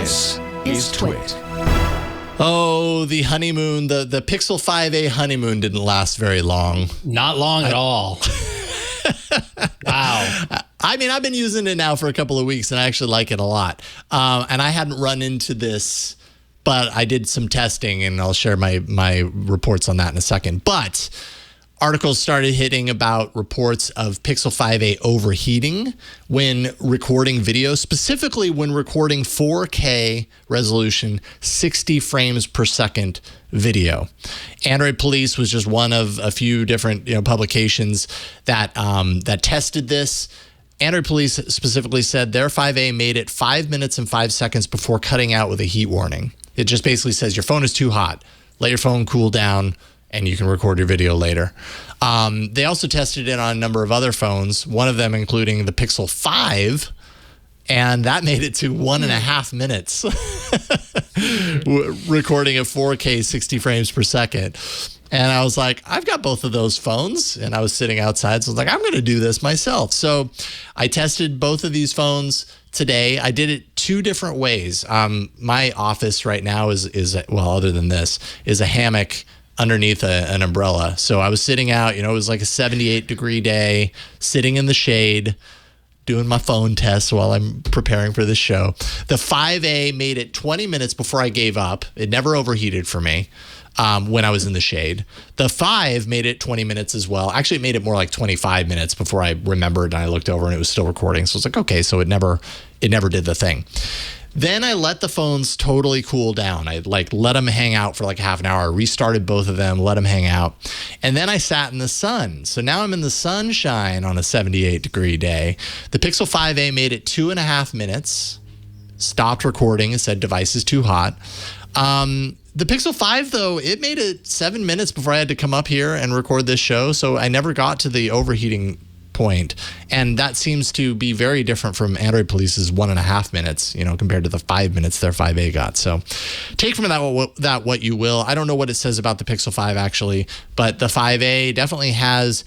This is TWiT. Oh, the honeymoon, the Pixel 5a honeymoon didn't last very long. Not long at all. Wow. I mean, I've been using it now for a couple of weeks, and I actually like it a lot. And I hadn't run into this, but I did some testing, and I'll share my reports on that in a second. But articles started hitting about reports of Pixel 5a overheating when recording video, specifically when recording 4K resolution, 60 frames per second video. Android Police was just one of a few different publications that tested this. Android Police specifically said their 5a made it 5 minutes and 5 seconds before cutting out with a heat warning. It just basically says your phone is too hot. Let your phone cool down, and you can record your video later. They also tested it on a number of other phones, one of them including the Pixel 5, and that made it to 1.5 minutes recording at 4K 60 frames per second. And I was like, I've got both of those phones, and I was sitting outside, so I was like, I'm going to do this myself. So I tested both of these phones today. I did it two different ways. My office right now is well, other than this, is a hammock underneath an umbrella. So I was sitting out, it was like a 78-degree day, sitting in the shade, doing my phone tests while I'm preparing for this show. The 5A made it 20 minutes before I gave up. It never overheated for me when I was in the shade. The 5 made it 20 minutes as well. Actually, it made it more like 25 minutes before I remembered, and I looked over and it was still recording. So I was like, okay, so it never did the thing. Then I let the phones totally cool down. I let them hang out for like half an hour, restarted both of them, let them hang out. And then I sat in the sun. So now I'm in the sunshine on a 78-degree day. The Pixel 5a made it 2.5 minutes, stopped recording and said device is too hot. The Pixel 5, though, it made it 7 minutes before I had to come up here and record this show. So I never got to the overheating point. And that seems to be very different from Android Police's 1.5 minutes, compared to the 5 minutes their 5A got. So take from that what you will. I don't know what it says about the Pixel 5 actually, but the 5A definitely has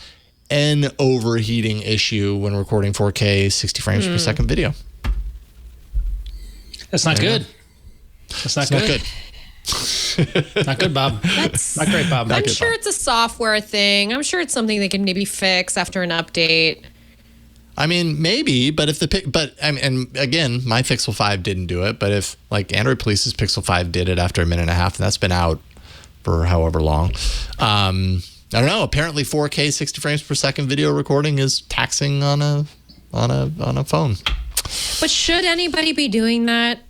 an overheating issue when recording 4K 60 frames per second video. That's not good. That's not good. Not good, Bob. That's not great, Bob. I'm sure it's a software thing. I'm sure it's something they can maybe fix after an update. I mean, maybe, but and again, my Pixel 5 didn't do it. But if like Android Police's Pixel 5 did it after a minute and a half, and that's been out for however long. I don't know. Apparently, 4K 60 frames per second video recording is taxing on a phone. But should anybody be doing that?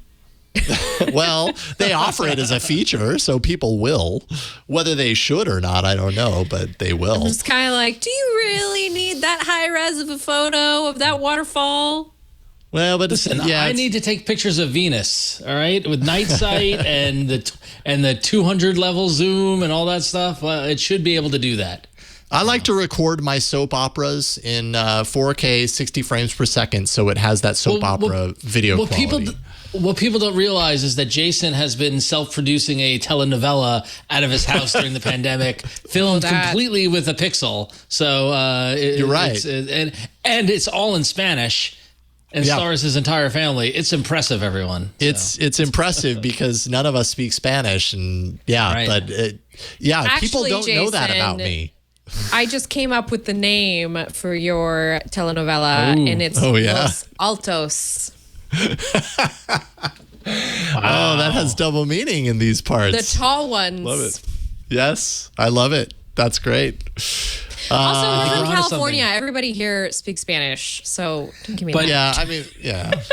Well, they offer it as a feature, so people will. Whether they should or not, I don't know, but they will. It's kind of like, do you really need that high res of a photo of that waterfall? Well, but listen, I need to take pictures of Venus, all right, with night sight and the 200 level zoom and all that stuff. Well, it should be able to do that. I like to record my soap operas in 4K 60 frames per second, so it has that soap opera video quality. What people don't realize is that Jason has been self-producing a telenovela out of his house during the pandemic, filmed completely with a Pixel. So you're right, and it's all in Spanish, and stars his entire family. It's impressive, everyone. It's impressive because none of us speak Spanish, and Actually, people don't know that about me. I just came up with the name for your telenovela, and it's Los Altos. Oh, that has double meaning in these parts. The tall ones. Love it. Yes, I love it. That's great. Also, we're from California. Everybody here speaks Spanish, so don't give me that. Yeah, I mean,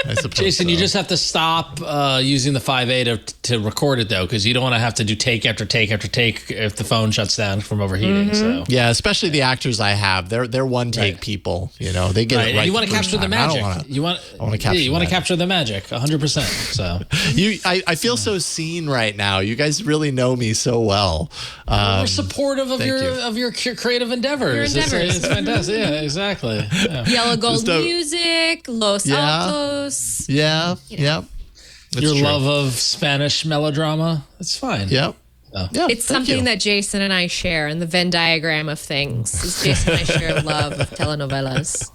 I suppose. Jason, you just have to stop using the 5A to record it, though, because you don't want to have to do take after take after take if the phone shuts down from overheating. So yeah, especially the actors I have, they're one take people. They get it right. You want to capture the magic. You want to capture the magic 100%. So I feel so seen right now. You guys really know me so well. We're supportive of your creative endeavors. It's fantastic. Yeah, exactly. Yeah. Yellow Gold Music, Los Altos. Yeah. Your love of Spanish melodrama. It's fine. Yep. Oh. Yeah, it's something that Jason and I share in the Venn diagram of things. Jason and I share a love of telenovelas.